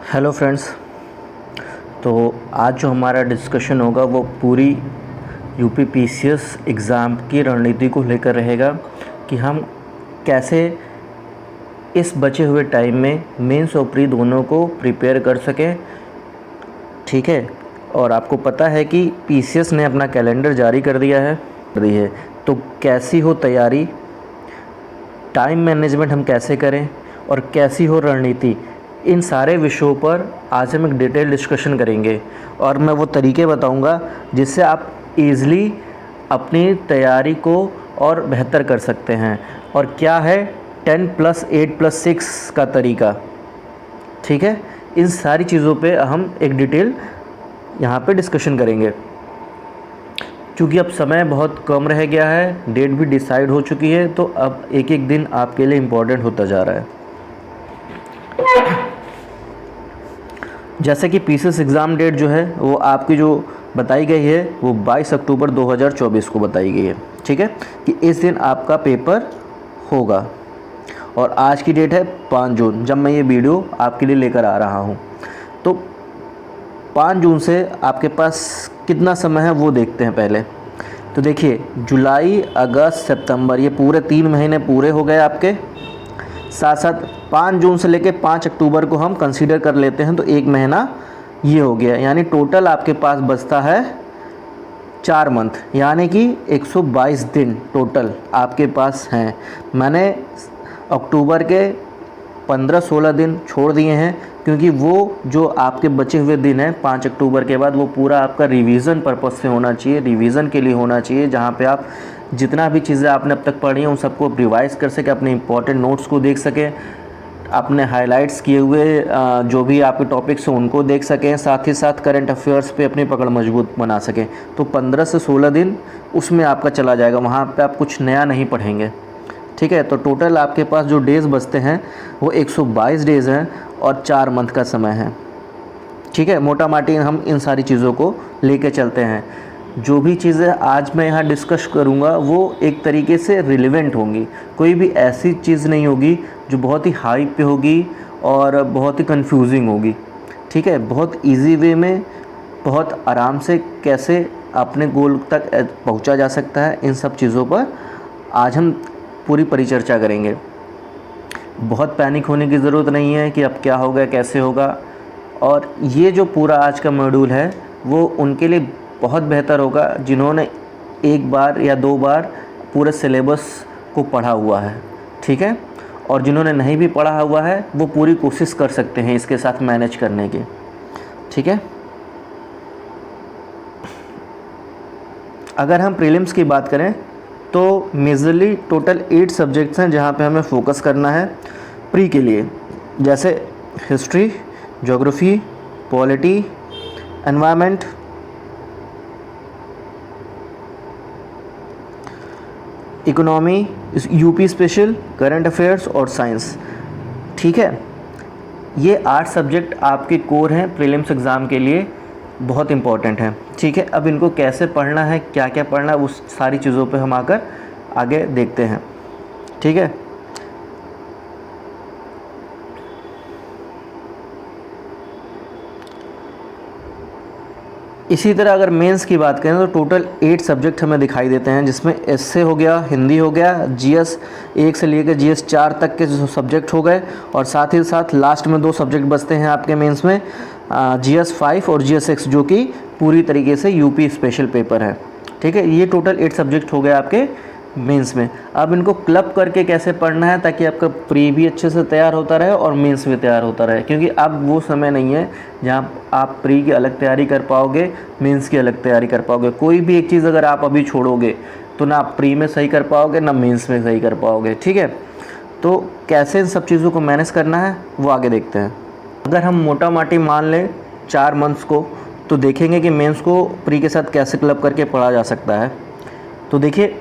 Hello friends. तो आज जो हमारा डिस्कशन होगा वो पूरी यूपी पीसीएस एग्ज़ाम की रणनीति को लेकर रहेगा कि हम कैसे इस बचे हुए टाइम में मेंस और प्री दोनों को प्रिपेयर कर सकें। ठीक है। और आपको पता है कि पीसीएस ने अपना कैलेंडर जारी कर दिया है तो कैसी हो तैयारी, टाइम मैनेजमेंट हम कैसे करें और कैसी हो रणनीति, इन सारे विषयों पर आज हम एक डिटेल डिस्कशन करेंगे। और मैं वो तरीके बताऊंगा जिससे आप ईज़िली अपनी तैयारी को और बेहतर कर सकते हैं। और क्या है 10+8+6 का तरीका। ठीक है। इन सारी चीज़ों पे हम एक डिटेल यहाँ पे डिस्कशन करेंगे। क्योंकि अब समय बहुत कम रह गया है, डेट भी डिसाइड हो चुकी है, तो अब एक एक दिन आपके लिए इम्पोर्टेंट होता जा रहा है। जैसे कि पीसीएस एग्ज़ाम डेट जो है वो आपकी जो बताई गई है वो 22 अक्टूबर 2024 को बताई गई है। ठीक है, कि इस दिन आपका पेपर होगा। और आज की डेट है 5 जून जब मैं ये वीडियो आपके लिए लेकर आ रहा हूँ। तो 5 जून से आपके पास कितना समय है वो देखते हैं पहले। तो देखिए, जुलाई, अगस्त, सितंबर, ये पूरे 3 महीने पूरे हो गए आपके। साथ साथ 5 जून से लेकर 5 अक्टूबर को हम कंसीडर कर लेते हैं, तो 1 महीना ये हो गया। यानी टोटल आपके पास बचता है 4 मंथ, यानी कि 122 दिन टोटल आपके पास हैं। मैंने अक्टूबर के 15-16 दिन छोड़ दिए हैं, क्योंकि वो जो आपके बचे हुए दिन हैं 5 अक्टूबर के बाद, वो पूरा आपका रिवीजन पर्पस से होना चाहिए, रिवीजन के लिए होना चाहिए, जहाँ पे आप जितना भी चीज़ें आपने अब तक पढ़ी हैं उन सबको रिवाइज़ कर सकें, अपने इंपॉर्टेंट नोट्स को देख सकें, अपने हाइलाइट्स किए हुए जो भी आपके टॉपिक्स हैं उनको देख सकें, साथ ही साथ करंट अफेयर्स पे अपनी पकड़ मजबूत बना सकें। तो 15 से 16 दिन उसमें आपका चला जाएगा, वहाँ पे आप कुछ नया नहीं पढ़ेंगे। ठीक है। तो टोटल आपके पास जो डेज़ बचते हैं वो 122 डेज़ हैं और 4 मंथ का समय है। ठीक है। मोटा माटी हम इन सारी चीज़ों को लेके चलते हैं। जो भी चीज़ें आज मैं यहाँ डिस्कस करूँगा वो एक तरीके से रिलेवेंट होंगी, कोई भी ऐसी चीज़ नहीं होगी जो बहुत ही हाइप पे होगी और बहुत ही कंफ्यूजिंग होगी। ठीक है। बहुत इजी वे में, बहुत आराम से कैसे अपने गोल तक पहुँचा जा सकता है, इन सब चीज़ों पर आज हम पूरी परिचर्चा करेंगे। बहुत पैनिक होने की ज़रूरत नहीं है कि अब क्या होगा, कैसे होगा। और ये जो पूरा आज का मॉड्यूल है वो उनके लिए बहुत बेहतर होगा जिन्होंने 1 बार या 2 बार पूरे सिलेबस को पढ़ा हुआ है। ठीक है। और जिन्होंने नहीं भी पढ़ा हुआ है वो पूरी कोशिश कर सकते हैं इसके साथ मैनेज करने की। ठीक है। अगर हम प्रीलिम्स की बात करें तो मेजरली टोटल 8 सब्जेक्ट्स हैं जहाँ पे हमें फोकस करना है प्री के लिए, जैसे history, geography, polity, environment, economy, UP special, current affairs और साइंस। ठीक है। ये 8 सब्जेक्ट आपके कोर हैं प्रीलिम्स एग्ज़ाम के लिए, बहुत इंपॉर्टेंट है। ठीक है। अब इनको कैसे पढ़ना है, क्या क्या पढ़ना है, उस सारी चीज़ों पे हम आगे देखते हैं। ठीक है। इसी तरह अगर मेंस की बात करें तो टोटल 8 सब्जेक्ट हमें दिखाई देते हैं, जिसमें एसए हो गया, हिंदी हो गया, जीएस 1 से लेकर जीएस 4 तक के जो सब्जेक्ट हो गए, और साथ ही साथ लास्ट में 2 सब्जेक्ट बचते हैं आपके मेंस में, जीएस 5 और जीएस 6, जो कि पूरी तरीके से यूपी स्पेशल पेपर है। ठीक है। ये टोटल 8 सब्जेक्ट हो गए आपके मेंस में। अब इनको क्लब करके कैसे पढ़ना है ताकि आपका प्री भी अच्छे से तैयार होता रहे और मेंस भी तैयार होता रहे, क्योंकि अब वो समय नहीं है जहाँ आप प्री की अलग तैयारी कर पाओगे, मेंस की अलग तैयारी कर पाओगे। कोई भी एक चीज़ अगर आप अभी छोड़ोगे तो ना आप प्री में सही कर पाओगे ना मेंस में सही कर पाओगे। ठीक है। तो कैसे इन सब चीज़ों को मैनेज करना है वो आगे देखते हैं। अगर हम मोटा माटी मान लें 4 मंथ्स को, तो देखेंगे कि मेंस को प्री के साथ कैसे क्लब करके पढ़ा जा सकता है। तो देखिए,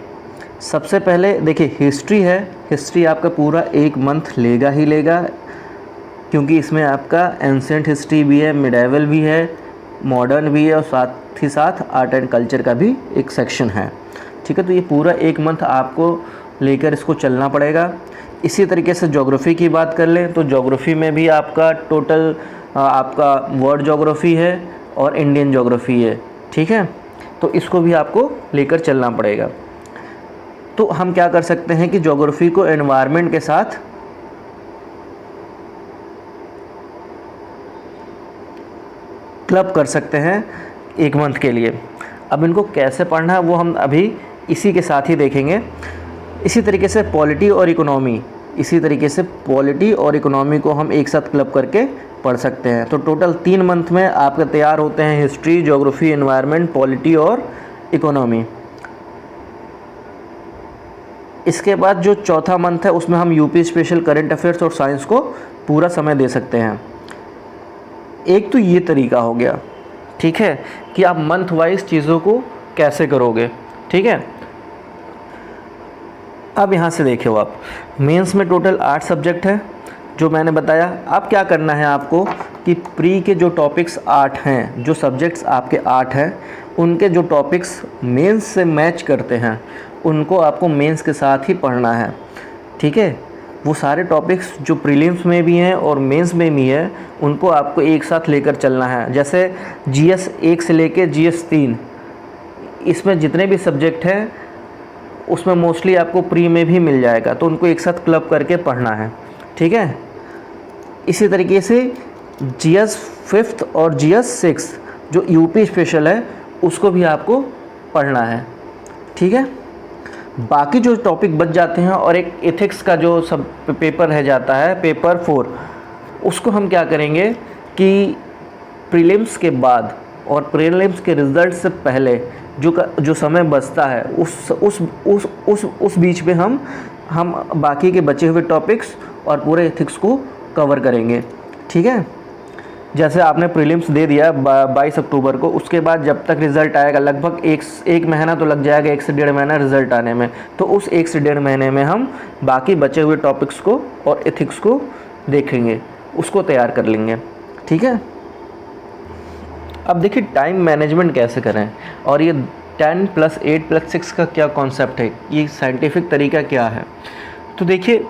सबसे पहले देखिए हिस्ट्री है। हिस्ट्री आपका पूरा 1 मंथ लेगा ही लेगा, क्योंकि इसमें आपका एंशिएंट हिस्ट्री भी है, मिडाइवल भी है, मॉडर्न भी है, और साथ ही साथ आर्ट एंड कल्चर का भी एक सेक्शन है। ठीक है। तो ये पूरा 1 मंथ आपको लेकर इसको चलना पड़ेगा। इसी तरीके से ज्योग्राफी की बात कर लें तो ज्योग्राफी में भी आपका टोटल आपका वर्ल्ड ज्योग्राफी है और इंडियन ज्योग्राफी है, ठीक है। तो इसको भी आपको लेकर चलना पड़ेगा। तो हम क्या कर सकते हैं कि ज्योग्राफी को एनवायरनमेंट के साथ क्लब कर सकते हैं 1 मंथ के लिए। अब इनको कैसे पढ़ना है वो हम अभी इसी के साथ ही देखेंगे। इसी तरीके से पॉलिटी और इकोनॉमी को हम एक साथ क्लब करके पढ़ सकते हैं। तो टोटल 3 मंथ में आपके तैयार होते हैं हिस्ट्री, ज्योग्राफी, एनवायरनमेंट, पॉलिटी और इकोनॉमी। इसके बाद जो चौथा मंथ है उसमें हम यूपी स्पेशल, करंट अफेयर्स और साइंस को पूरा समय दे सकते हैं। एक तो ये तरीका हो गया, ठीक है, कि आप मंथ वाइज चीज़ों को कैसे करोगे, ठीक है। अब यहाँ से देखिए, आप मेंस में टोटल 8 सब्जेक्ट है जो मैंने बताया। अब क्या करना है आपको कि प्री के जो टॉपिक्स 8 हैं, जो सब्जेक्ट्स आपके 8 हैं, उनके जो टॉपिक्स मेंस से मैच करते हैं उनको आपको मेंस के साथ ही पढ़ना है, ठीक है। वो सारे टॉपिक्स जो प्रीलिम्स में भी हैं और मेंस में भी है उनको आपको एक साथ लेकर चलना है। जैसे जीएस 1 से लेकर जीएस 3, इसमें जितने भी सब्जेक्ट हैं उसमें मोस्टली आपको प्री में भी मिल जाएगा, तो उनको एक साथ क्लब करके पढ़ना है, ठीक है। इसी तरीके से जीएस 5th और जीएस 6 जो यूपी स्पेशल है उसको भी आपको पढ़ना है, ठीक है। बाकी जो टॉपिक बच जाते हैं और एक एथिक्स का जो सब पेपर रह जाता है, पेपर 4, उसको हम क्या करेंगे कि प्रीलिम्स के बाद और प्रीलिम्स के रिज़ल्ट से पहले जो समय बचता है उस बीच में हम बाकी के बचे हुए टॉपिक्स और पूरे एथिक्स को कवर करेंगे, ठीक है। जैसे आपने प्रीलिम्स दे दिया 22 अक्टूबर को, उसके बाद जब तक रिज़ल्ट आएगा लगभग एक महीना तो लग जाएगा, 1 से 1.5 महीना रिज़ल्ट आने में। तो उस 1 से 1.5 महीने में हम बाकी बचे हुए टॉपिक्स को और एथिक्स को देखेंगे, उसको तैयार कर लेंगे, ठीक है। अब देखिए टाइम मैनेजमेंट कैसे करें और ये 10 + 8 + 6 का क्या कॉन्सेप्ट है, ये साइंटिफिक तरीका क्या है। तो देखिए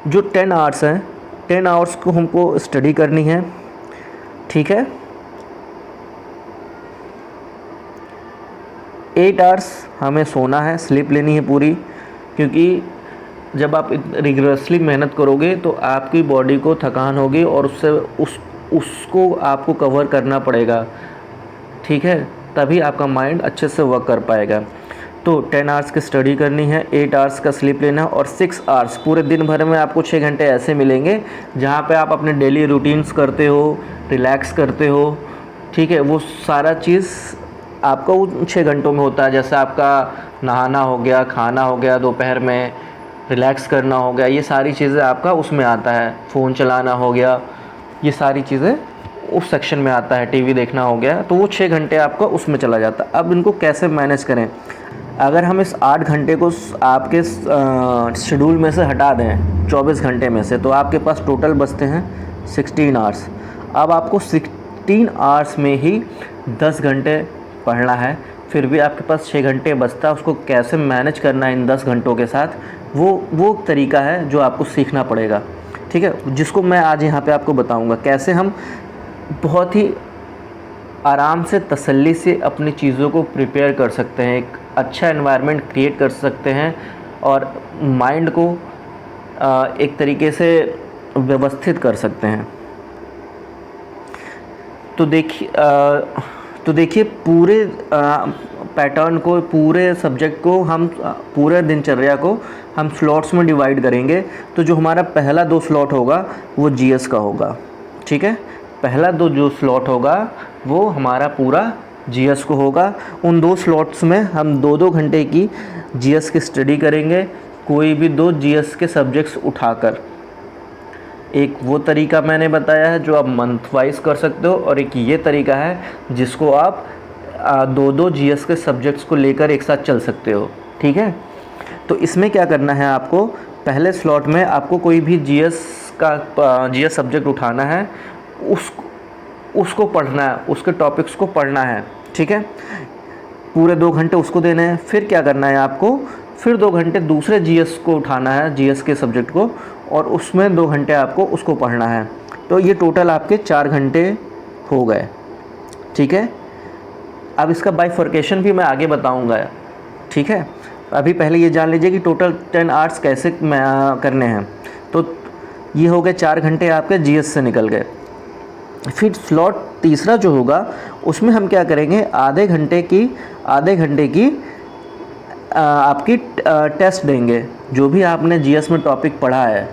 जो 10 आवर्स हैं, 10 आवर्स को हमको स्टडी करनी है, ठीक है। 8 आवर्स हमें सोना है, स्लीप लेनी है पूरी, क्योंकि जब आप रिगरसली मेहनत करोगे तो आपकी बॉडी को थकान होगी और उसको आपको कवर करना पड़ेगा, ठीक है, तभी आपका माइंड अच्छे से वर्क कर पाएगा। तो 10 आवर्स की स्टडी करनी है, 8 आवर्स का स्लीप लेना है और 6 आवर्स पूरे दिन भर में आपको 6 घंटे ऐसे मिलेंगे जहाँ पे आप अपने डेली रूटीन्स करते हो, रिलैक्स करते हो, ठीक है। वो सारा चीज़ आपका उन 6 घंटों में होता है। जैसे आपका नहाना हो गया, खाना हो गया, दोपहर में रिलैक्स करना हो गया, ये सारी चीज़ें आपका उसमें आता है। फ़ोन चलाना हो गया, ये सारी चीज़ें उस सेक्शन में आता है। टीवी देखना हो गया, तो वो 6 घंटे आपका उसमें चला जाता है। अब इनको कैसे मैनेज करें? अगर हम इस 8 घंटे को आपके शेड्यूल में से हटा दें 24 घंटे में से, तो आपके पास टोटल बचते हैं 16 आवर्स। अब आपको 16 आवर्स में ही 10 घंटे पढ़ना है, फिर भी आपके पास 6 घंटे बचता है। उसको कैसे मैनेज करना है इन 10 घंटों के साथ, वो तरीका है जो आपको सीखना पड़ेगा, ठीक है, जिसको मैं आज यहाँ पे आपको बताऊँगा। कैसे हम बहुत ही आराम से, तसल्ली से अपनी चीज़ों को प्रिपेयर कर सकते हैं, एक अच्छा एनवायरनमेंट क्रिएट कर सकते हैं और माइंड को एक तरीके से व्यवस्थित कर सकते हैं। तो देखिए पूरे पैटर्न को, पूरे सब्जेक्ट को हम, पूरे दिनचर्या को हम स्लॉट्स में डिवाइड करेंगे। तो जो हमारा पहला 2 स्लॉट होगा वो जीएस का होगा, ठीक है। पहला जो स्लॉट होगा वो हमारा पूरा जीएस को होगा। उन 2 स्लॉट्स में हम 2-2 घंटे की जीएस की स्टडी करेंगे, कोई भी 2 जीएस के सब्जेक्ट्स उठाकर। एक वो तरीका मैंने बताया है जो आप मंथ वाइज कर सकते हो, और एक ये तरीका है जिसको आप 2-2 जीएस के सब्जेक्ट्स को लेकर एक साथ चल सकते हो, ठीक है। तो इसमें क्या करना है आपको, पहले स्लॉट में आपको कोई भी जीएस सब्जेक्ट उठाना है, उसको पढ़ना है, उसके टॉपिक्स को पढ़ना है, ठीक है। पूरे 2 घंटे उसको देने हैं। फिर क्या करना है आपको, फिर 2 घंटे दूसरे जीएस को उठाना है, जीएस के सब्जेक्ट को, और उसमें 2 घंटे आपको उसको पढ़ना है, तो ये टोटल आपके 4 घंटे हो गए, ठीक है। अब इसका बाइफर्केशन भी मैं आगे बताऊंगा, ठीक है। अभी पहले ये जान लीजिए कि टोटल 10 आवर्स कैसे करने हैं। तो ये हो गए 4 घंटे आपके जीएस से निकल गए। फिर स्लॉट तीसरा जो होगा उसमें हम क्या करेंगे, आधे घंटे की आपकी टेस्ट देंगे। जो भी आपने जीएस में टॉपिक पढ़ा है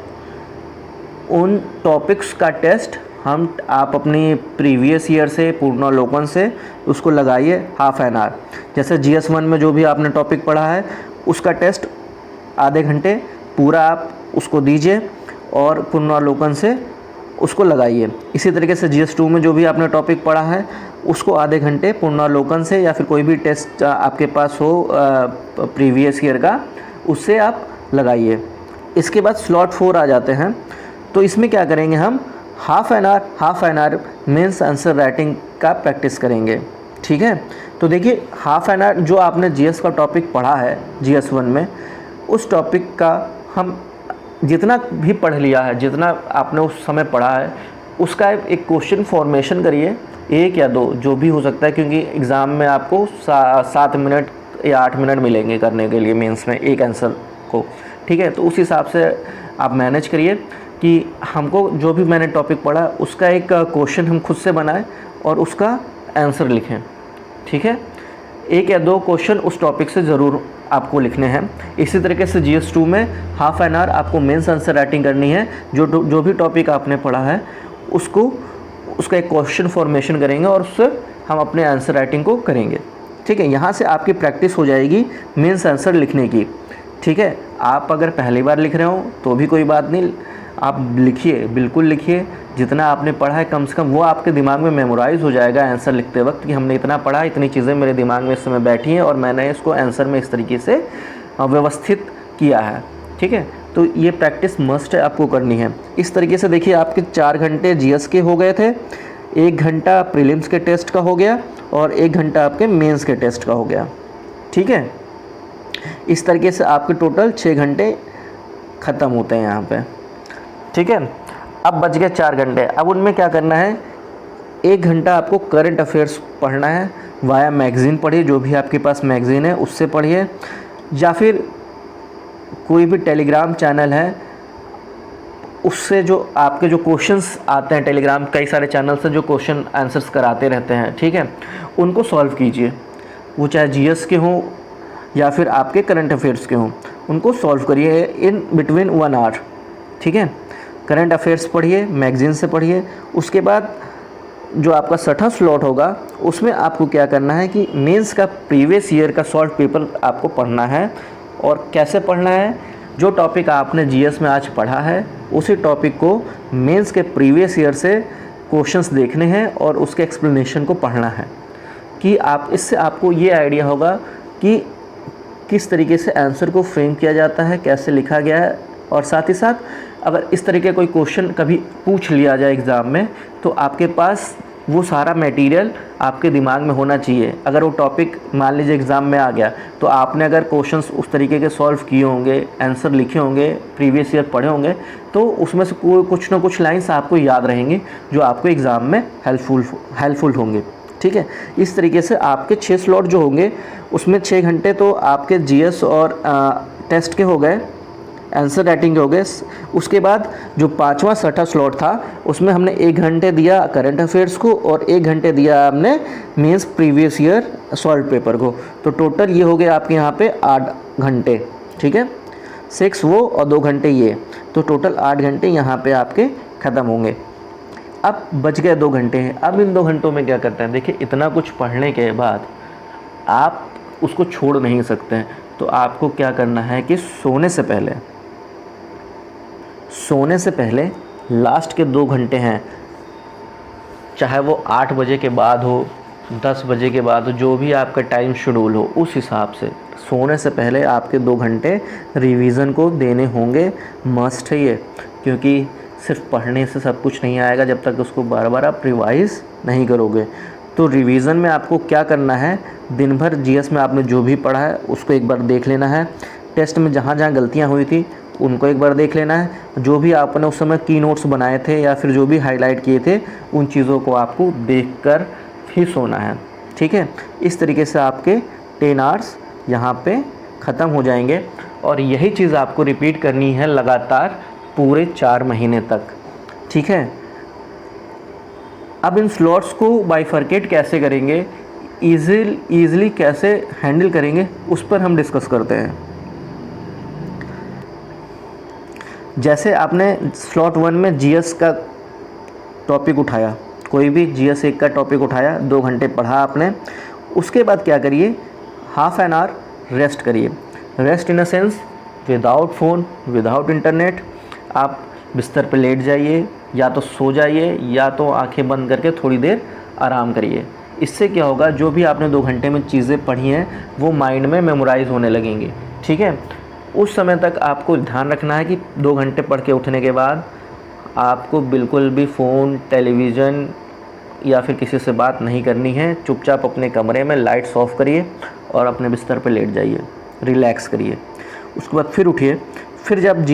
उन टॉपिक्स का टेस्ट आप अपनी प्रीवियस ईयर से पूर्णावलोकन से उसको लगाइए हाफ एन आवर। जैसे जीएस 1 में जो भी आपने टॉपिक पढ़ा है उसका टेस्ट आधे घंटे पूरा आप उसको दीजिए और पुनरावलोकन से उसको लगाइए। इसी तरीके से जीएस 2 में जो भी आपने टॉपिक पढ़ा है उसको आधे घंटे पुनरावलोकन से या फिर कोई भी टेस्ट आपके पास हो प्रीवियस ईयर का उससे आप लगाइए। इसके बाद स्लॉट 4 आ जाते हैं। तो इसमें क्या करेंगे, हम half an hour mains answer writing का प्रैक्टिस करेंगे, ठीक है। तो देखिए हाफ एन आवर जो आपने जीएस का टॉपिक पढ़ा है जीएस 1 में, उस टॉपिक का हम जितना भी पढ़ लिया है, जितना आपने उस समय पढ़ा है उसका एक क्वेश्चन फॉर्मेशन करिए, 1 या 2 जो भी हो सकता है, क्योंकि एग्ज़ाम में आपको 7 मिनट या 8 मिनट मिलेंगे करने के लिए मेंस में एक आंसर को, ठीक है। तो उस हिसाब से आप मैनेज करिए कि हमको जो भी मैंने टॉपिक पढ़ा उसका एक क्वेश्चन हम खुद से बनाएं और उसका आंसर लिखें, ठीक है। 1 या 2 क्वेश्चन उस टॉपिक से ज़रूर आपको लिखने हैं। इसी तरीके से जीएस 2 में हाफ एन आवर आपको मेंस आंसर राइटिंग करनी है। जो भी टॉपिक आपने पढ़ा है उसका एक क्वेश्चन फॉर्मेशन करेंगे और उससे हम अपने आंसर राइटिंग को करेंगे, ठीक है। यहाँ से आपकी प्रैक्टिस हो जाएगी मेंस आंसर लिखने की, ठीक है। आप अगर पहली बार लिख रहे हो तो भी कोई बात नहीं, आप लिखिए, बिल्कुल लिखिए। जितना आपने पढ़ा है कम से कम वो आपके दिमाग में मेमोराइज़ हो जाएगा आंसर लिखते वक्त कि हमने इतना पढ़ा, इतनी चीज़ें मेरे दिमाग में इस समय बैठी हैं और मैंने इसको आंसर में इस तरीके से व्यवस्थित किया है, ठीक है। तो ये प्रैक्टिस मस्ट है, आपको करनी है। इस तरीके से देखिए आपके 4 घंटे जीएस के हो गए थे, 1 घंटा प्रीलिम्स के टेस्ट का हो गया और 1 घंटा आपके मेंस के टेस्ट का हो गया, ठीक है। इस तरीके से आपके टोटल 6 घंटे ख़त्म होते हैं यहाँ पे, ठीक है। अब बच गए 4 घंटे। अब उनमें क्या करना है, 1 घंटा आपको करंट अफेयर्स पढ़ना है। वाया मैगज़ीन पढ़िए, जो भी आपके पास मैगज़ीन है उससे पढ़िए, या फिर कोई भी टेलीग्राम चैनल है उससे जो आपके जो क्वेश्चंस आते हैं, टेलीग्राम कई सारे चैनल से जो क्वेश्चन आंसर्स कराते रहते हैं, ठीक है, उनको सॉल्व कीजिए। वो चाहे जीएस के हों या फिर आपके करंट अफेयर्स के हों, उनको सॉल्व करिए इन बिटवीन 1 आवर, ठीक है। करंट अफेयर्स पढ़िए, मैगज़ीन से पढ़िए। उसके बाद जो आपका 6ठा स्लॉट होगा उसमें आपको क्या करना है कि मेंस का प्रीवियस ईयर का सॉल्व पेपर आपको पढ़ना है। और कैसे पढ़ना है, जो टॉपिक आपने जीएस में आज पढ़ा है उसी टॉपिक को मेंस के प्रीवियस ईयर से क्वेश्चंस देखने हैं और उसके एक्सप्लेनेशन को पढ़ना है, कि आप इससे आपको ये आइडिया होगा कि किस तरीके से आंसर को फ्रेम किया जाता है, कैसे लिखा गया है। और साथ ही साथ अगर इस तरीके कोई क्वेश्चन कभी पूछ लिया जाए एग्ज़ाम में तो आपके पास वो सारा मटेरियल आपके दिमाग में होना चाहिए। अगर वो टॉपिक मान लीजिए एग्ज़ाम में आ गया तो आपने अगर क्वेश्चंस उस तरीके के सॉल्व किए होंगे, आंसर लिखे होंगे, प्रीवियस ईयर पढ़े होंगे, तो उसमें से कुछ ना कुछ लाइंस आपको याद रहेंगी जो आपको एग्ज़ाम में हेल्पफुल होंगे, ठीक है। इस तरीके से आपके 6 स्लॉट जो होंगे उसमें 6 घंटे तो आपके जीएस और टेस्ट के हो गए, आंसर राइटिंग हो गए। उसके बाद जो 5वां 6ठा स्लॉट था उसमें हमने 1 घंटे दिया करंट अफेयर्स को और 1 घंटे दिया हमने mains previous year solve paper को। तो टोटल ये हो गए आपके यहाँ पे 8 घंटे, ठीक है। 6 वो और 2 घंटे ये, तो टोटल 8 घंटे यहाँ पे आपके ख़त्म होंगे। अब बच गए 2 घंटे हैं। अब इन 2 घंटों में क्या करते हैं, देखिए इतना कुछ पढ़ने के बाद आप उसको छोड़ नहीं सकते हैं। तो आपको क्या करना है कि सोने से पहले लास्ट के 2 घंटे हैं, चाहे वो 8 बजे के बाद हो, 10 बजे के बाद हो, जो भी आपका टाइम शेड्यूल हो उस हिसाब से सोने से पहले आपके 2 घंटे रिवीज़न को देने होंगे। मस्ट है ये, क्योंकि सिर्फ पढ़ने से सब कुछ नहीं आएगा जब तक उसको बार बार आप रिवाइज़ नहीं करोगे। तो रिवीज़न में आपको क्या करना है, दिन भर जीएस में आपने जो भी पढ़ा है उसको एक बार देख लेना है। टेस्ट में जहाँ जहाँ गलतियाँ हुई थी उनको एक बार देख लेना है। जो भी आपने उस समय की नोट्स बनाए थे या फिर जो भी हाईलाइट किए थे उन चीज़ों को आपको देखकर ही सोना है, ठीक है। इस तरीके से आपके 10 आवर्स यहाँ पे ख़त्म हो जाएंगे और यही चीज़ आपको रिपीट करनी है लगातार पूरे 4 महीने तक, ठीक है। अब इन स्लॉट्स को बाइफरकेट कैसे करेंगे, ईज़िली कैसे हैंडल करेंगे, उस पर हम डिस्कस करते हैं। जैसे आपने स्लॉट 1 में जीएस का टॉपिक उठाया, कोई भी जीएस 1 का टॉपिक उठाया, 2 घंटे पढ़ा आपने, उसके बाद क्या करिए, हाफ एन आवर रेस्ट करिए। Rest in a sense without phone, without internet, आप बिस्तर पर लेट जाइए, या तो सो जाइए या तो आंखें बंद करके थोड़ी देर आराम करिए। इससे क्या होगा, जो भी आपने 2 घंटे में चीज़ें पढ़ी हैं वो माइंड में मेमोराइज़ होने लगेंगी, ठीक है। उस समय तक आपको ध्यान रखना है कि 2 घंटे पढ़ के उठने के बाद आपको बिल्कुल भी फ़ोन, टेलीविज़न या फिर किसी से बात नहीं करनी है। चुपचाप अपने कमरे में लाइट्स ऑफ करिए और अपने बिस्तर पर लेट जाइए, रिलैक्स करिए। उसके बाद फिर उठिए। फिर जब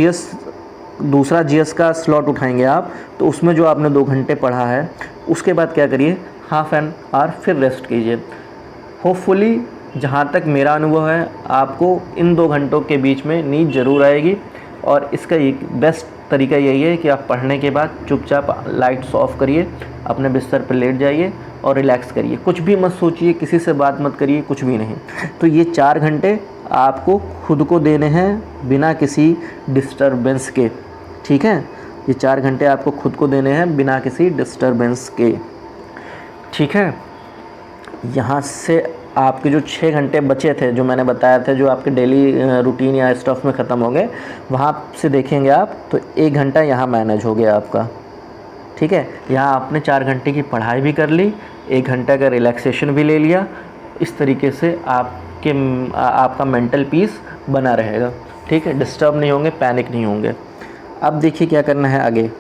दूसरा जीएस का स्लॉट उठाएंगे आप, तो उसमें जो आपने 2 घंटे पढ़ा है उसके बाद क्या करिए, हाफ एन आवर फिर रेस्ट कीजिए। होपफुली जहाँ तक मेरा अनुभव है, आपको इन 2 घंटों के बीच में नींद ज़रूर आएगी और इसका एक बेस्ट तरीका यही है कि आप पढ़ने के बाद चुपचाप लाइट्स ऑफ करिए, अपने बिस्तर पर लेट जाइए और रिलैक्स करिए। कुछ भी मत सोचिए, किसी से बात मत करिए, कुछ भी नहीं। तो ये 4 घंटे आपको खुद को देने हैं बिना किसी डिस्टरबेंस के, ठीक है। ये 4 घंटे आपको खुद को देने हैं बिना किसी डिस्टरबेंस के, ठीक है। यहाँ से आपके जो 6 घंटे बचे थे, जो मैंने बताया था, जो आपके डेली रूटीन या स्टफ में ख़त्म हो गए, वहाँ से देखेंगे आप तो 1 घंटा यहाँ मैनेज हो गया आपका, ठीक है। यहाँ आपने 4 घंटे की पढ़ाई भी कर ली, 1 घंटा का रिलैक्सेशन भी ले लिया। इस तरीके से आपका मेंटल पीस बना रहेगा, ठीक है। डिस्टर्ब नहीं होंगे, पैनिक नहीं होंगे। अब देखिए क्या करना है आगे।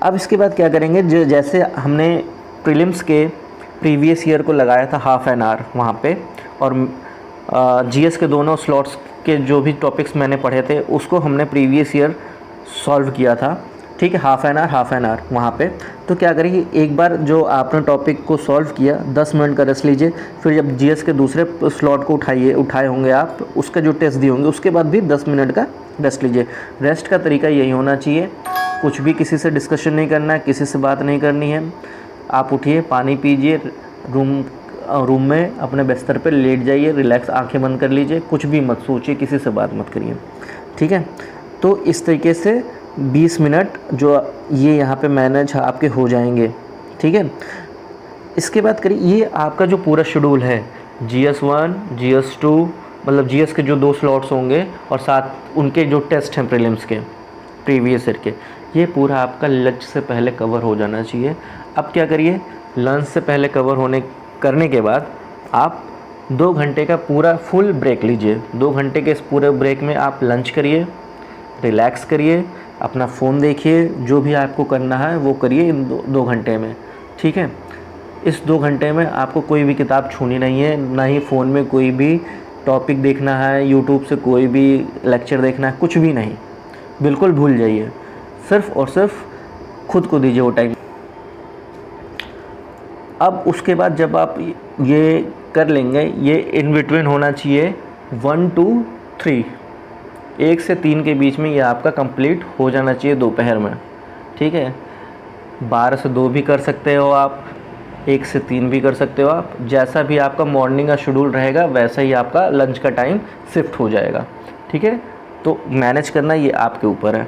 अब इसके बाद क्या करेंगे, जैसे हमने प्रीलिम्स के प्रीवियस ईयर को लगाया था हाफ एन आवर वहाँ पे, और जीएस के दोनों स्लॉट्स के जो भी टॉपिक्स मैंने पढ़े थे उसको हमने प्रीवियस ईयर सॉल्व किया था, ठीक है। हाफ एन आवर वहाँ पे। तो क्या करेंगे, एक बार जो आपने टॉपिक को सॉल्व किया 10 मिनट का रेस्ट लीजिए। फिर जब जीएस के दूसरे स्लॉट को उठाए होंगे आप, उसका जो टेस्ट दिए होंगे उसके बाद भी 10 मिनट का रेस्ट लीजिए। रेस्ट का तरीका यही होना चाहिए, कुछ भी किसी से डिस्कशन नहीं करना है, किसी से बात नहीं करनी है। आप उठिए, पानी पीजिए, रूम में अपने बिस्तर पे लेट जाइए, रिलैक्स आंखें बंद कर लीजिए, कुछ भी मत सोचिए, किसी से बात मत करिए, ठीक है। तो इस तरीके से 20 मिनट जो ये यहाँ पे मैनेज आपके हो जाएंगे, ठीक है। इसके बाद करिए, ये आपका जो पूरा शेड्यूल है, GS1, GS2, मतलब GS के जो 2 स्लॉट्स होंगे और साथ उनके जो टेस्ट हैं प्रीलिम्स के प्रीवियस ईयर के, ये पूरा आपका लंच से पहले कवर हो जाना चाहिए। अब क्या करिए, लंच से पहले करने के बाद आप 2 घंटे का पूरा फुल ब्रेक लीजिए। 2 घंटे के इस पूरे ब्रेक में आप लंच करिए, रिलैक्स करिए, अपना फ़ोन देखिए, जो भी आपको करना है वो करिए इन 2 घंटे में, ठीक है। इस 2 घंटे में आपको कोई भी किताब छूनी नहीं है, ना ही फ़ोन में कोई भी टॉपिक देखना है, यूट्यूब से कोई भी लेक्चर देखना है, कुछ भी नहीं, बिल्कुल भूल जाइए। सिर्फ़ और सिर्फ खुद को दीजिए वो टाइम। अब उसके बाद जब आप ये कर लेंगे, ये इन बिटवीन होना चाहिए 1 to 3, 1 से 3 के बीच में ये आपका कंप्लीट हो जाना चाहिए दोपहर में, ठीक है। 12 से 2 भी कर सकते हो आप, 1 से 3 भी कर सकते हो आप, जैसा भी आपका मॉर्निंग का शेड्यूल रहेगा वैसा ही आपका लंच का टाइम शिफ्ट हो जाएगा, ठीक है। तो मैनेज करना ये आपके ऊपर है।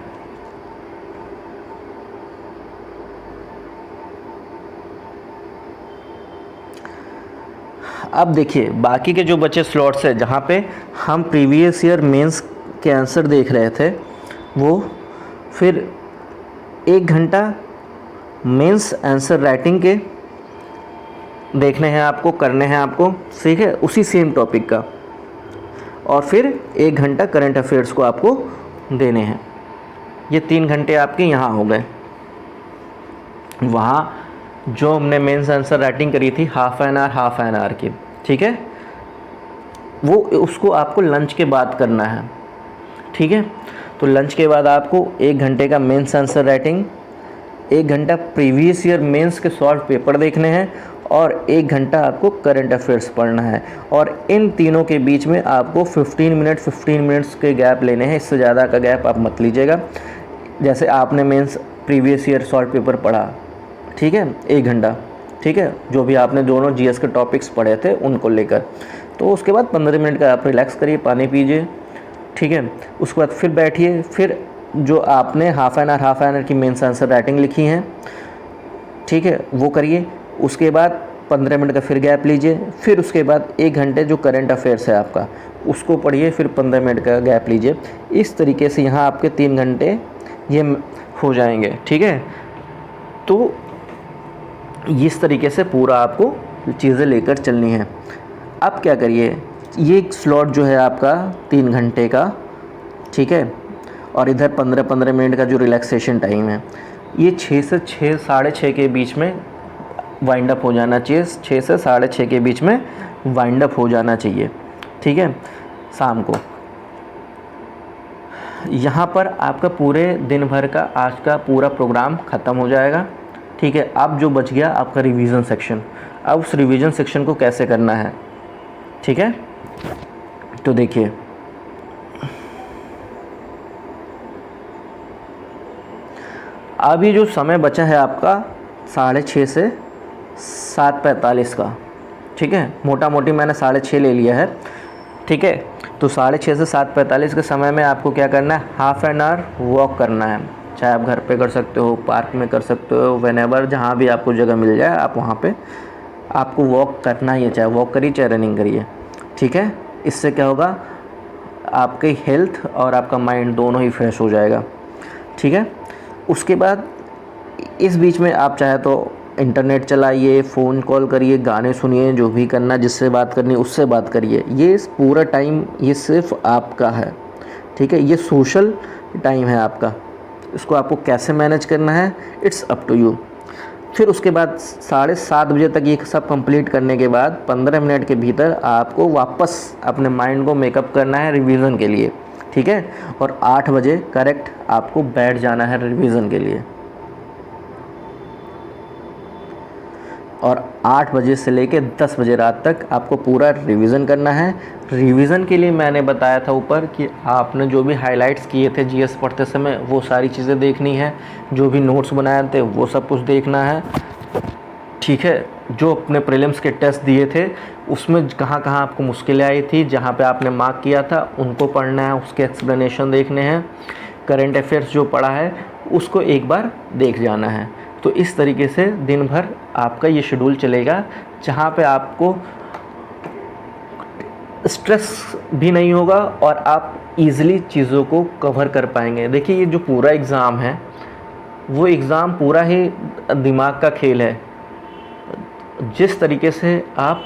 अब देखिए बाकी के जो बचे स्लॉट्स हैं, जहाँ पे हम प्रीवियस ईयर मेंस के आंसर देख रहे थे, वो फिर 1 घंटा मेंस आंसर राइटिंग के देखने हैं आपको, करने हैं आपको, ठीक है, उसी सेम टॉपिक का। और फिर 1 घंटा करंट अफेयर्स को आपको देने हैं। ये 3 घंटे आपके यहाँ हो गए। वहाँ जो हमने मेंस आंसर राइटिंग करी थी हाफ एन आवर की, ठीक है। वो उसको आपको लंच के बाद करना है, ठीक है। तो लंच के बाद आपको 1 घंटे का मेंस आंसर राइटिंग, 1 घंटा प्रीवियस ईयर मेंस के सॉल्व पेपर देखने हैं और 1 घंटा आपको करंट अफेयर्स पढ़ना है। और इन तीनों के बीच में आपको 15 मिनट्स के गैप लेने हैं, इससे ज़्यादा का गैप आप मत लीजिएगा। जैसे आपने mains previous year solve paper पढ़ा, ठीक है, 1 घंटा, ठीक है, जो भी आपने दोनों जीएस के टॉपिक्स पढ़े थे उनको लेकर, तो उसके बाद 15 मिनट का आप रिलैक्स करिए, पानी पीजिए, ठीक है। उसके बाद फिर बैठिए, फिर जो आपने हाफ़ एन आवर की मेंस आंसर राइटिंग लिखी हैं, ठीक है, वो करिए। उसके बाद 15 मिनट का फिर गैप लीजिए, फिर उसके बाद 1 घंटे जो करंट अफेयर्स है आपका उसको पढ़िए, फिर 15 मिनट का गैप लीजिए। इस तरीके से यहाँ आपके 3 घंटे ये हो जाएंगे, ठीक है। तो इस तरीके से पूरा आपको चीज़ें लेकर चलनी है। अब क्या करिए, ये स्लॉट जो है आपका 3 घंटे का, ठीक है, और इधर 15-15 मिनट का जो रिलैक्सेशन टाइम है, ये 6 से 6, 6:30 के बीच में वाइंड अप हो जाना चाहिए। 6 से 6:30 के बीच में वाइंड अप हो जाना चाहिए, ठीक है, शाम को। यहाँ पर आपका पूरे दिन भर का आज का पूरा प्रोग्राम ख़त्म हो जाएगा, ठीक है। अब जो बच गया आपका रिवीजन सेक्शन। अब उस रिवीजन सेक्शन को कैसे करना है, ठीक है। तो देखिए, अभी जो समय बचा है आपका 6:30 से 7:45 का, ठीक है, मोटा मोटी मैंने 6:30 ले लिया है, ठीक है। तो 6:30 से 7:45 के समय में आपको क्या करना है, हाफ़ एन आवर वॉक करना है। चाहे आप घर पे कर सकते हो, पार्क में कर सकते हो, व्हेनेवर जहाँ भी आपको जगह मिल जाए आप वहाँ पे आपको वॉक करना ही है। चाहे वॉक करिए चाहे रनिंग करिए, ठीक है। इससे क्या होगा, आपकी हेल्थ और आपका माइंड दोनों ही फ्रेश हो जाएगा, ठीक है। उसके बाद इस बीच में आप चाहे तो इंटरनेट चलाइए, फ़ोन कॉल करिए, गाने सुनिए, जो भी करना, जिससे बात करनी उससे बात करिए। ये पूरा टाइम ये सिर्फ आपका है, ठीक है, ये सोशल टाइम है आपका। इसको आपको कैसे मैनेज करना है, इट्स अप टू यू। फिर उसके बाद 7:30 बजे तक ये सब कंप्लीट करने के बाद 15 मिनट के भीतर आपको वापस अपने माइंड को मेकअप करना है रिवीजन के लिए, ठीक है। और 8 बजे करेक्ट आपको बैठ जाना है रिवीजन के लिए। और 8 बजे से लेके 10 बजे रात तक आपको पूरा रिवीजन करना है। रिवीजन के लिए मैंने बताया था ऊपर कि आपने जो भी हाइलाइट्स किए थे जीएस पढ़ते समय वो सारी चीज़ें देखनी है, जो भी नोट्स बनाए थे वो सब कुछ देखना है, ठीक है। जो अपने प्रीलिम्स के टेस्ट दिए थे उसमें कहाँ कहाँ आपको मुश्किलें आई थी, जहाँ पे आपने मार्क किया था उनको पढ़ना है, उसके एक्सप्लेनेशन देखने हैं। करंट अफेयर्स जो पढ़ा है उसको एक बार देख जाना है। तो इस तरीके से दिन भर आपका ये शेड्यूल चलेगा, जहाँ पे आपको स्ट्रेस भी नहीं होगा और आप इजीली चीज़ों को कवर कर पाएंगे। देखिए, ये जो पूरा एग्ज़ाम है वो एग्ज़ाम पूरा ही दिमाग का खेल है। जिस तरीके से आप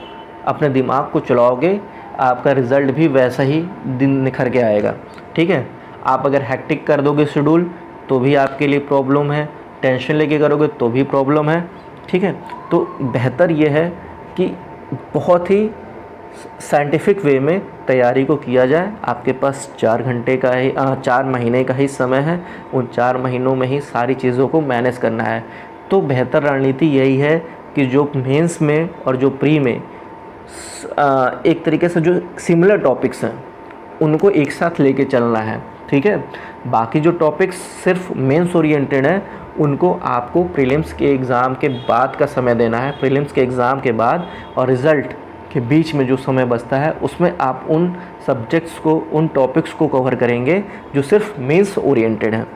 अपने दिमाग को चलाओगे आपका रिज़ल्ट भी वैसा ही दिन निखर के आएगा, ठीक है। आप अगर हैक्टिक कर दोगे शेड्यूल तो भी आपके लिए प्रॉब्लम है, टेंशन लेके करोगे तो भी प्रॉब्लम है, ठीक है। तो बेहतर ये है कि बहुत ही साइंटिफिक वे में तैयारी को किया जाए। आपके पास 4 महीने का ही समय है, उन 4 महीनों में ही सारी चीज़ों को मैनेज करना है। तो बेहतर रणनीति यही है कि जो मेंस में और जो प्री में एक तरीके से जो सिमिलर टॉपिक्स हैं उनको एक साथ लेके चलना है, ठीक है। बाकी जो टॉपिक्स सिर्फ मेंस ओरिएंटेड हैं उनको आपको प्रीलिम्स के एग्ज़ाम के बाद का समय देना है। प्रीलिम्स के एग्ज़ाम के बाद और रिज़ल्ट के बीच में जो समय बचता है उसमें आप उन सब्जेक्ट्स को, उन टॉपिक्स को कवर करेंगे जो सिर्फ मेंस ओरिएंटेड हैं,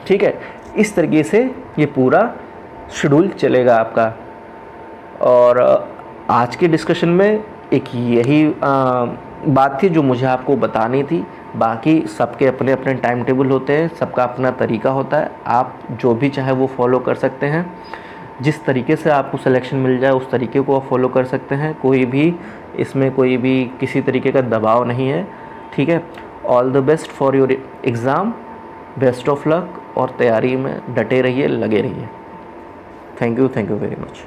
ठीक है। इस तरीके से ये पूरा शेड्यूल चलेगा आपका। और आज के डिस्कशन में एक यही बात थी जो मुझे आपको बतानी थी। बाकी सबके अपने अपने टाइम टेबल होते हैं, सबका अपना तरीका होता है। आप जो भी चाहे वो फॉलो कर सकते हैं, जिस तरीके से आपको सिलेक्शन मिल जाए उस तरीके को आप फॉलो कर सकते हैं। इसमें कोई भी किसी तरीके का दबाव नहीं है, ठीक है। All the best for your exam, best of luck, और तैयारी में डटे रहिए, लगे रहिए। Thank you very much.